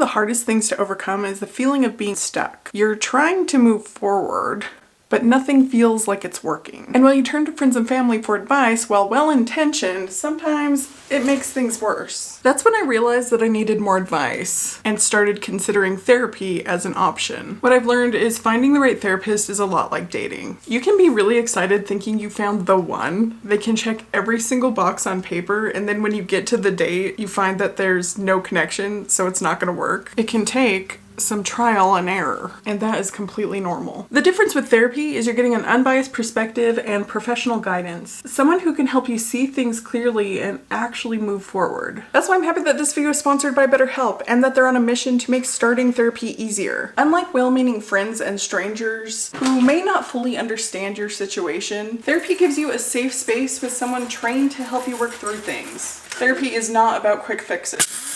the hardest things to overcome is the feeling of being stuck. You're trying to move forward, but nothing feels like it's working. And while you turn to friends and family for advice, while well-intentioned, sometimes it makes things worse. That's when I realized that I needed more advice and started considering therapy as an option. What I've learned is finding the right therapist is a lot like dating. You can be really excited thinking you found the one. They can check every single box on paper, and then when you get to the date, you find that there's no connection, so it's not gonna work. It can take some trial and error, and that is completely normal. The difference with therapy is you're getting an unbiased perspective and professional guidance. Someone who can help you see things clearly and actually move forward. That's why I'm happy that this video is sponsored by BetterHelp and that they're on a mission to make starting therapy easier. Unlike well-meaning friends and strangers who may not fully understand your situation, therapy gives you a safe space with someone trained to help you work through things. Therapy is not about quick fixes.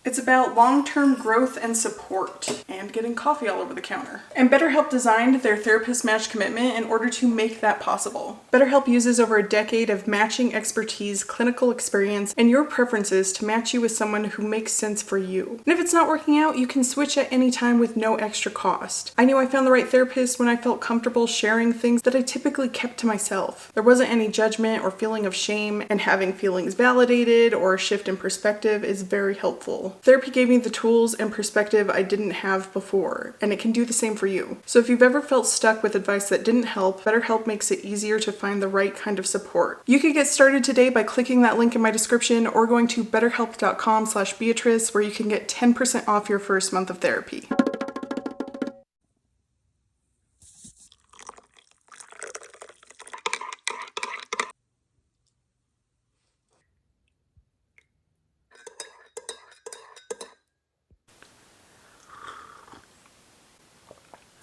It's about long-term growth and support and getting coffee all over the counter. And BetterHelp designed their therapist match commitment in order to make that possible. BetterHelp uses over a decade of matching expertise, clinical experience, and your preferences to match you with someone who makes sense for you. And if it's not working out, you can switch at any time with no extra cost. I knew I found the right therapist when I felt comfortable sharing things that I typically kept to myself. There wasn't any judgment or feeling of shame, and having feelings validated or a shift in perspective is very helpful. Therapy gave me the tools and perspective I didn't have before, and it can do the same for you. So if you've ever felt stuck with advice that didn't help, BetterHelp makes it easier to find the right kind of support. You can get started today by clicking that link in my description or going to betterhelp.com/Beatrice, where you can get 10% off your first month of therapy.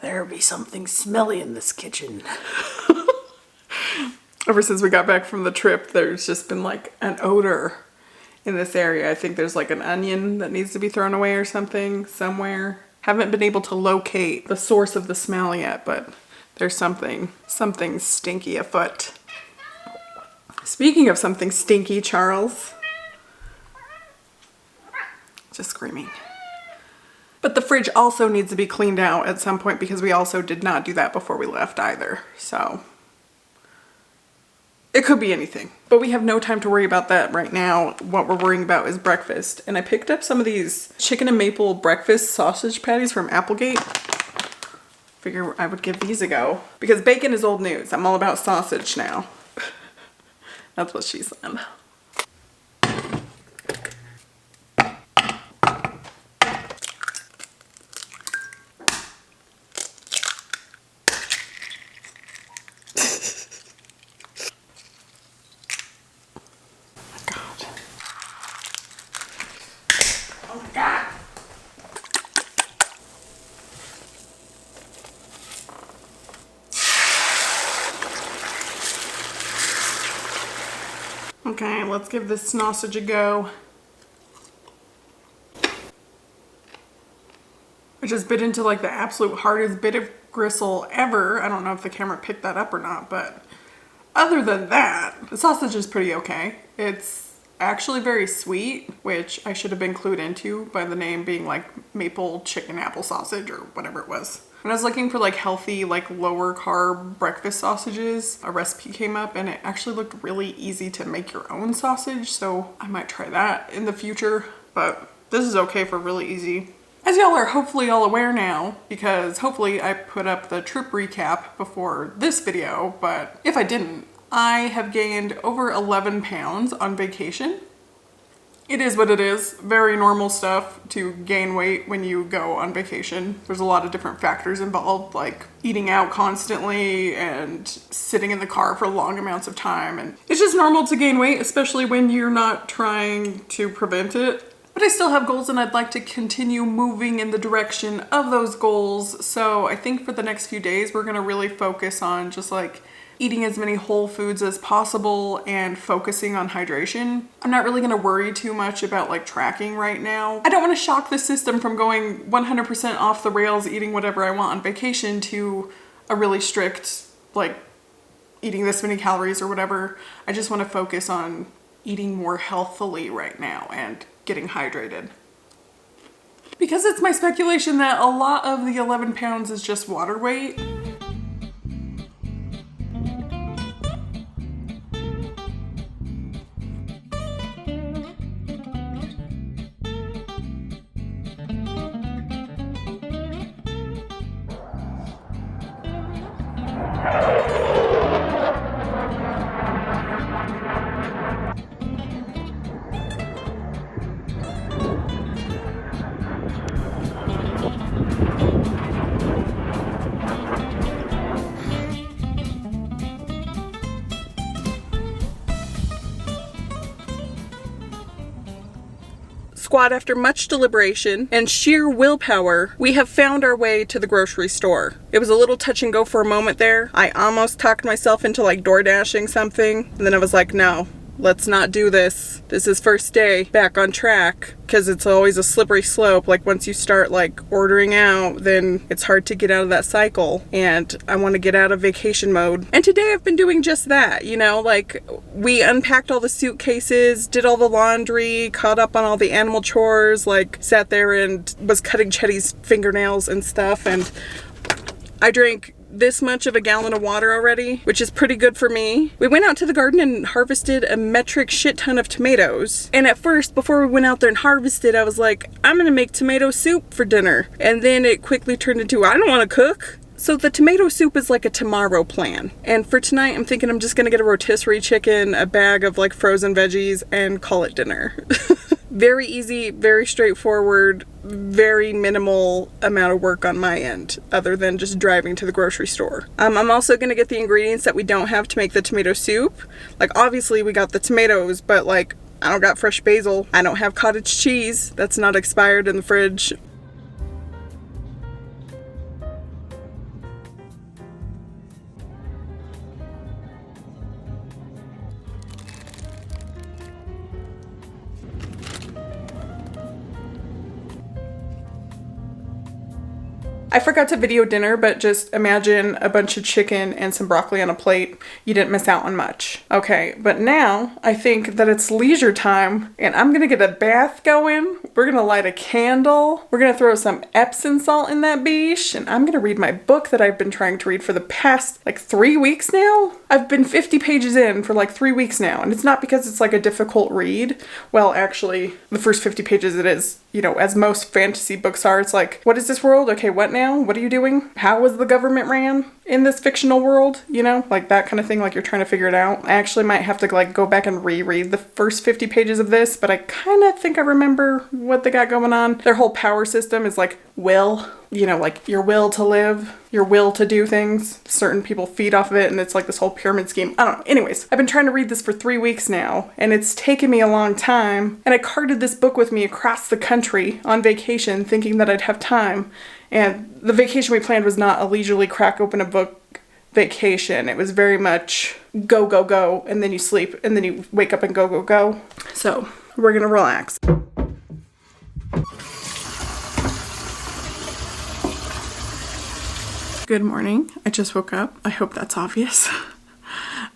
There be something smelly in this kitchen. Ever since we got back from the trip, there's just been like an odor in this area. I think there's like an onion that needs to be thrown away or something somewhere. Haven't been able to locate the source of the smell yet, but there's something stinky afoot. Speaking of something stinky, Charles. Just screaming. But the fridge also needs to be cleaned out at some point because we also did not do that before we left either. So it could be anything, but we have no time to worry about that right now. What we're worrying about is breakfast. And I picked up some of these chicken and maple breakfast sausage patties from Applegate. Figure I would give these a go because bacon is old news. I'm all about sausage now. That's what she said. Okay, let's give this sausage a go. I just bit into like the absolute hardest bit of gristle ever. I don't know if the camera picked that up or not, but other than that, the sausage is pretty okay. It's actually very sweet, which I should have been clued into by the name being like maple chicken apple sausage or whatever it was. When I was looking for like healthy, like lower carb breakfast sausages, a recipe came up and it actually looked really easy to make your own sausage. So I might try that in the future, but this is okay for really easy. As y'all are hopefully all aware now, because hopefully I put up the trip recap before this video, but if I didn't, I have gained over 11 pounds on vacation. It is what it is. Very normal stuff to gain weight when you go on vacation. There's a lot of different factors involved, like eating out constantly and sitting in the car for long amounts of time. And it's just normal to gain weight, especially when you're not trying to prevent it. But I still have goals and I'd like to continue moving in the direction of those goals. So I think for the next few days, we're gonna really focus on just like eating as many whole foods as possible and focusing on hydration. I'm not really gonna worry too much about like tracking right now. I don't wanna shock the system from going 100% off the rails, eating whatever I want on vacation to a really strict, like eating this many calories or whatever. I just wanna focus on eating more healthily right now and getting hydrated. Because it's my speculation that a lot of the 11 pounds is just water weight. Squad, after much deliberation and sheer willpower, we have found our way to the grocery store. It was a little touch and go for a moment there. I almost talked myself into like door dashing something, and then I was like, no, let's not do this. This is first day back on track, because it's always a slippery slope. Like once you start like ordering out, then it's hard to get out of that cycle, and I want to get out of vacation mode. And today I've been doing just that, you know, like we unpacked all the suitcases, did all the laundry, caught up on all the animal chores, like sat there and was cutting Chetty's fingernails and stuff, and I drank this much of a gallon of water already, which is pretty good for me. We went out to the garden and harvested a metric shit ton of tomatoes. And at first, before we went out there and harvested, I was like, I'm gonna make tomato soup for dinner. And then it quickly turned into, I don't wanna cook. So the tomato soup is like a tomorrow plan. And for tonight, I'm thinking I'm just gonna get a rotisserie chicken, a bag of like frozen veggies, and call it dinner. Very easy, very straightforward, very minimal amount of work on my end, other than just driving to the grocery store. I'm also gonna get the ingredients that we don't have to make the tomato soup. Like obviously we got the tomatoes, but like I don't got fresh basil. I don't have cottage cheese. That's not expired in the fridge. I forgot to video dinner, but just imagine a bunch of chicken and some broccoli on a plate. You didn't miss out on much. Okay, but now I think that it's leisure time and I'm gonna get a bath going. We're gonna light a candle. We're gonna throw some Epsom salt in that beesh, and I'm gonna read my book that I've been trying to read for the past like 3 weeks now. I've been 50 pages in for like 3 weeks now, and it's not because it's like a difficult read. Well, actually, the first 50 pages it is. You know, as most fantasy books are, it's like, what is this world? Okay, what now? What are you doing? How was the government ran in this fictional world? You know, like that kind of thing, like you're trying to figure it out. I actually might have to like go back and reread the first 50 pages of this, but I kind of think I remember what they got going on. Their whole power system is like will, you know, like your will to live, your will to do things. Certain people feed off of it, and it's like this whole pyramid scheme. I don't know. Anyways, I've been trying to read this for 3 weeks now, and it's taken me a long time. And I carted this book with me across the country on vacation, thinking that I'd have time. And the vacation we planned was not a leisurely crack open a book vacation. It was very much go, go, go, and then you sleep, and then you wake up and go, go, go. So we're gonna relax. Good morning. I just woke up. I hope that's obvious.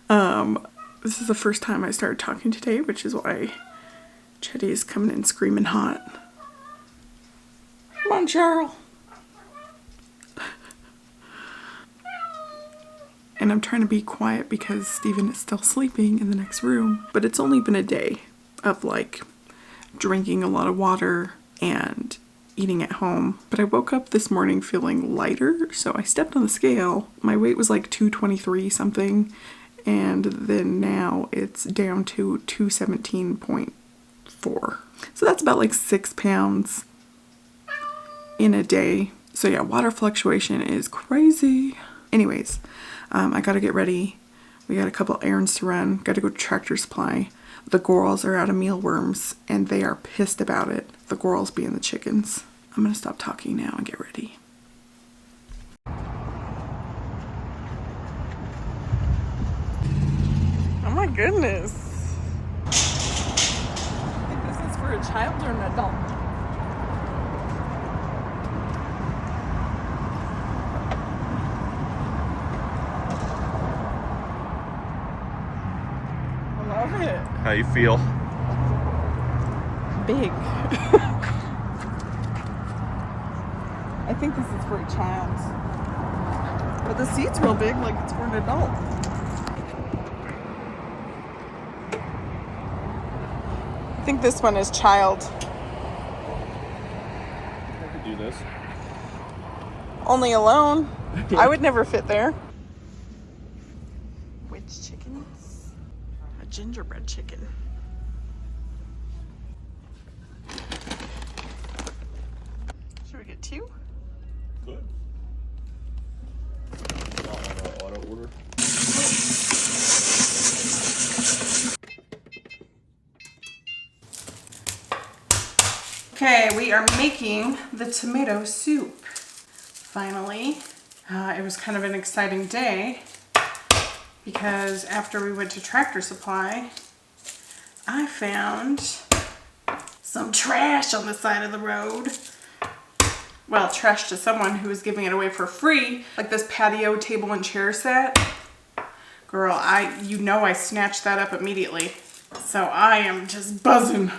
This is the first time I started talking today, which is why Chetty is coming in screaming hot. Come on, Charles. And I'm trying to be quiet because Steven is still sleeping in the next room. But it's only been a day of like drinking a lot of water and eating at home. But I woke up this morning feeling lighter, so I stepped on the scale. My weight was like 223 something, and then now it's down to 217.4. So that's about like 6 pounds in a day. So yeah, water fluctuation is crazy. Anyways, I gotta get ready. We got a couple errands to run. Gotta go to Tractor Supply. The girls are out of mealworms and they are pissed about it. The girls being the chickens. I'm gonna stop talking now and get ready. Oh my goodness. I think this is for a child or an adult. How you feel? Big. I think this is for a child. But the seat's real big, like it's for an adult. I think this one is child. I could do this. Only alone. I would never fit there. Which chickens? A gingerbread chicken. Should we get 2? Good. Auto order. Okay, we are making the tomato soup. Finally. It was kind of an exciting day because after we went to Tractor Supply, I found some trash on the side of the road. Well, trash to someone who was giving it away for free, like this patio table and chair set. Girl, I snatched that up immediately. So I am just buzzing.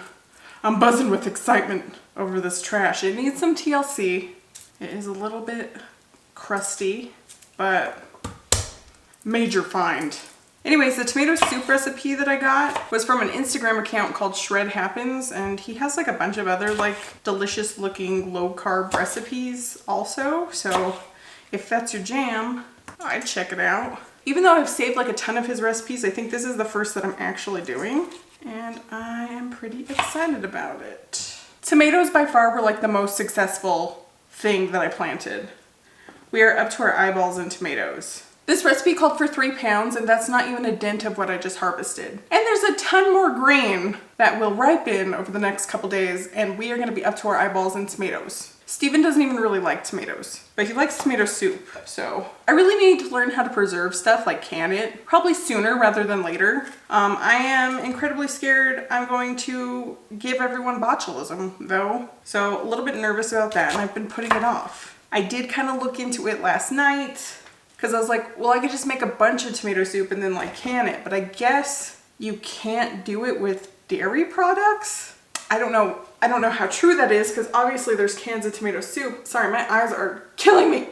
I'm buzzing with excitement over this trash. It needs some TLC. It is a little bit crusty, but major find. Anyways, the tomato soup recipe that I got was from an Instagram account called Shred Happens, and he has like a bunch of other like delicious looking low carb recipes also. So if that's your jam, I'd check it out. Even though I've saved like a ton of his recipes, I think this is the first that I'm actually doing, and I am pretty excited about it. Tomatoes by far were like the most successful thing that I planted. We are up to our eyeballs in tomatoes. This recipe called for 3 pounds, and that's not even a dent of what I just harvested. And there's a ton more grain that will ripen over the next couple days, and we are gonna be up to our eyeballs in tomatoes. Steven doesn't even really like tomatoes, but he likes tomato soup, so. I really need to learn how to preserve stuff, like can it, probably sooner rather than later. I am incredibly scared I'm going to give everyone botulism though, so a little bit nervous about that, and I've been putting it off. I did kind of look into it last night, because I was like, well, I could just make a bunch of tomato soup and then like can it, but I guess you can't do it with dairy products. I don't know how true that is, because obviously there's cans of tomato soup. Sorry, my eyes are killing me.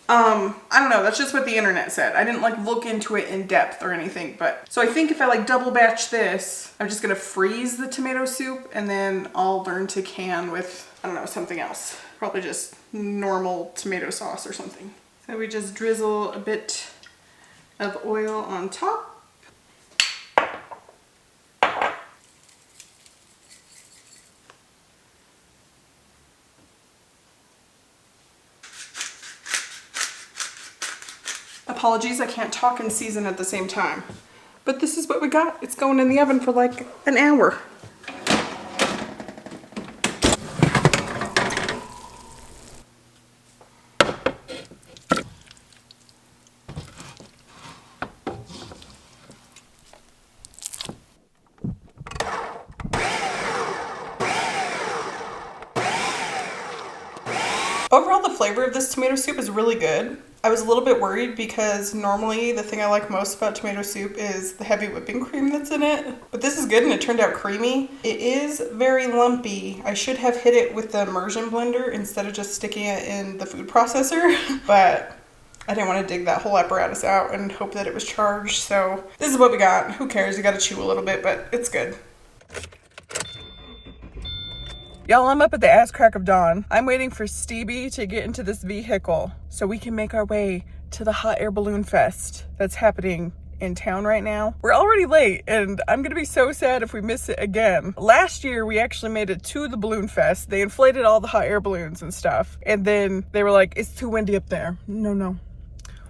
I don't know, that's just what the internet said. I didn't like look into it in depth or anything, but so I think if I like double batch this, I'm just gonna freeze the tomato soup and then I'll learn to can with, I don't know, something else. Probably just normal tomato sauce or something. So we just drizzle a bit of oil on top. Apologies, I can't talk and season at the same time. But this is what we got. It's going in the oven for like an hour. Overall, the flavor of this tomato soup is really good. I was a little bit worried because normally the thing I like most about tomato soup is the heavy whipping cream that's in it. But this is good and it turned out creamy. It is very lumpy. I should have hit it with the immersion blender instead of just sticking it in the food processor. But I didn't want to dig that whole apparatus out and hope that it was charged. So this is what we got. Who cares? You got to chew a little bit, but it's good. Y'all, I'm up at the ass crack of dawn. I'm waiting for Stevie to get into this vehicle so we can make our way to the hot air balloon fest that's happening in town right now. We're already late and I'm gonna be so sad if we miss it again. Last year, we actually made it to the balloon fest. They inflated all the hot air balloons and stuff. And then they were like, it's too windy up there. No,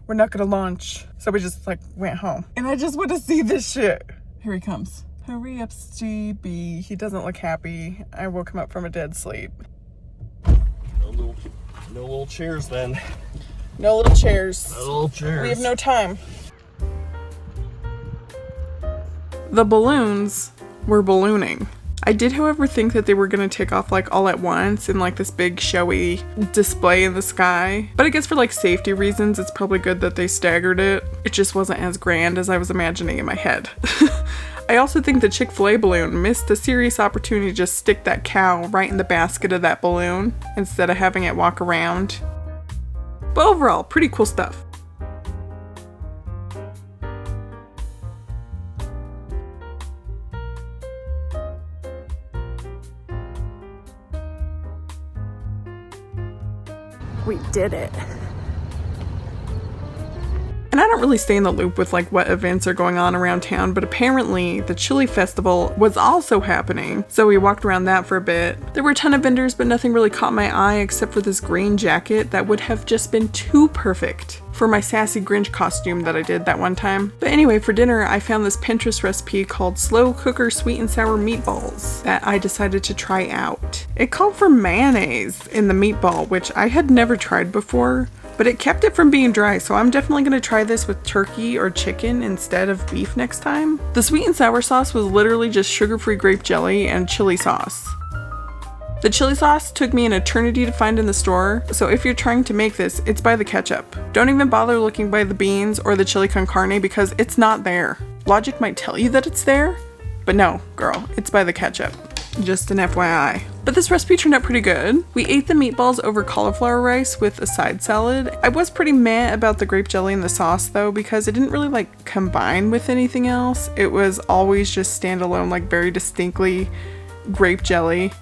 we're not gonna launch. So we just like went home. And I just want to see this shit. Here he comes. Hurry up, Stevie. He doesn't look happy. I woke him up from a dead sleep. No little chairs then. No little chairs. No little chairs. We have no time. The balloons were ballooning. I did, however, think that they were gonna take off like all at once in like this big showy display in the sky. But I guess for like safety reasons, it's probably good that they staggered it. It just wasn't as grand as I was imagining in my head. I also think the Chick-fil-A balloon missed a serious opportunity to just stick that cow right in the basket of that balloon instead of having it walk around. But overall, pretty cool stuff. We did it. And I don't really stay in the loop with like what events are going on around town, but apparently the chili festival was also happening. So we walked around that for a bit. There were a ton of vendors, but nothing really caught my eye except for this green jacket that would have just been too perfect for my sassy Grinch costume that I did that one time. But anyway, for dinner, I found this Pinterest recipe called slow cooker sweet and sour meatballs that I decided to try out. It called for mayonnaise in the meatball, which I had never tried before, but it kept it from being dry, so I'm definitely going to try this with turkey or chicken instead of beef next time. The sweet and sour sauce was literally just sugar-free grape jelly and chili sauce. The chili sauce took me an eternity to find in the store, so if you're trying to make this, it's by the ketchup. Don't even bother looking by the beans or the chili con carne because it's not there. Logic might tell you that it's there, but no, girl, it's by the ketchup. Just an FYI. But this recipe turned out pretty good. We ate the meatballs over cauliflower rice with a side salad. I was pretty meh about the grape jelly and the sauce though, because it didn't really like combine with anything else. It was always just standalone, like very distinctly grape jelly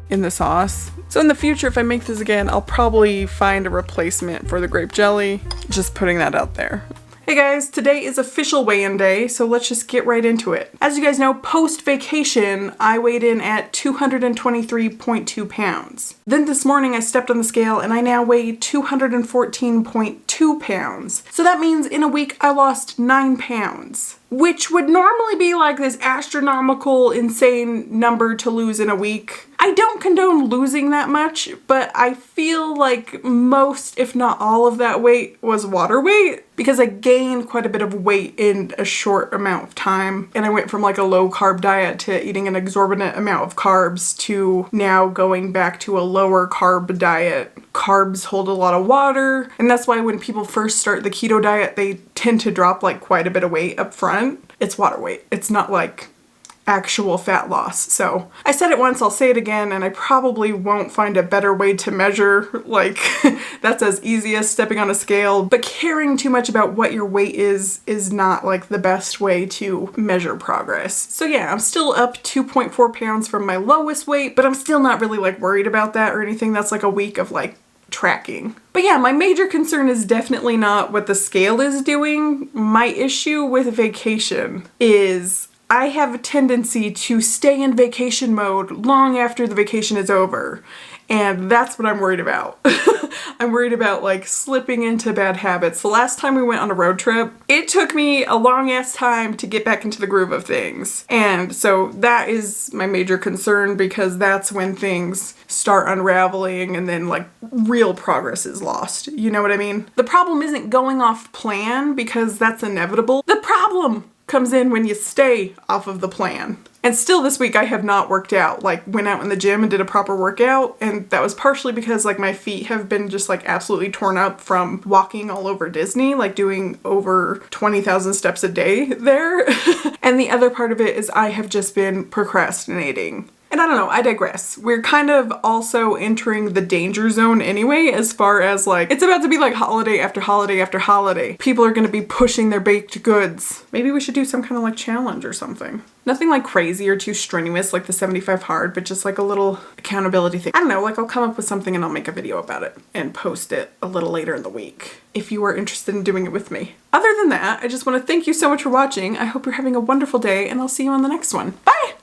in the sauce. So in the future, if I make this again, I'll probably find a replacement for the grape jelly. Just putting that out there. Hey guys, today is official weigh-in day, so let's just get right into it. As you guys know, post-vacation, I weighed in at 223.2 pounds. Then this morning I stepped on the scale and I now weigh 214.2 pounds. So that means in a week I lost 9 pounds. Which would normally be like this astronomical, insane number to lose in a week. I don't condone losing that much, but I feel like most, if not all of that weight was water weight because I gained quite a bit of weight in a short amount of time. And I went from like a low carb diet to eating an exorbitant amount of carbs to now going back to a lower carb diet. Carbs hold a lot of water, and that's why when people first start the keto diet, they tend to drop like quite a bit of weight up front. It's water weight. It's not like actual fat loss. So I said it once, I'll say it again, and I probably won't find a better way to measure, like that's as easy as stepping on a scale, but caring too much about what your weight is not like the best way to measure progress. So yeah, I'm still up 2.4 pounds from my lowest weight, but I'm still not really like worried about that or anything. That's like a week of like tracking. But yeah, my major concern is definitely not what the scale is doing. My issue with vacation is I have a tendency to stay in vacation mode long after the vacation is over. And that's what I'm worried about. I'm worried about like slipping into bad habits. The last time we went on a road trip, it took me a long ass time to get back into the groove of things. And so that is my major concern because that's when things start unraveling and then like real progress is lost. You know what I mean? The problem isn't going off plan because that's inevitable. The problem comes in when you stay off of the plan. And still this week I have not worked out, like went out in the gym and did a proper workout, and that was partially because like my feet have been just like absolutely torn up from walking all over Disney, like doing over 20,000 steps a day there. And the other part of it is I have just been procrastinating. And I don't know, I digress. We're kind of also entering the danger zone anyway, as far as like, it's about to be like holiday after holiday after holiday. People are gonna be pushing their baked goods. Maybe we should do some kind of like challenge or something. Nothing like crazy or too strenuous like the 75 hard, but just like a little accountability thing. I don't know, like I'll come up with something and I'll make a video about it and post it a little later in the week if you are interested in doing it with me. Other than that, I just want to thank you so much for watching. I hope you're having a wonderful day and I'll see you on the next one. Bye!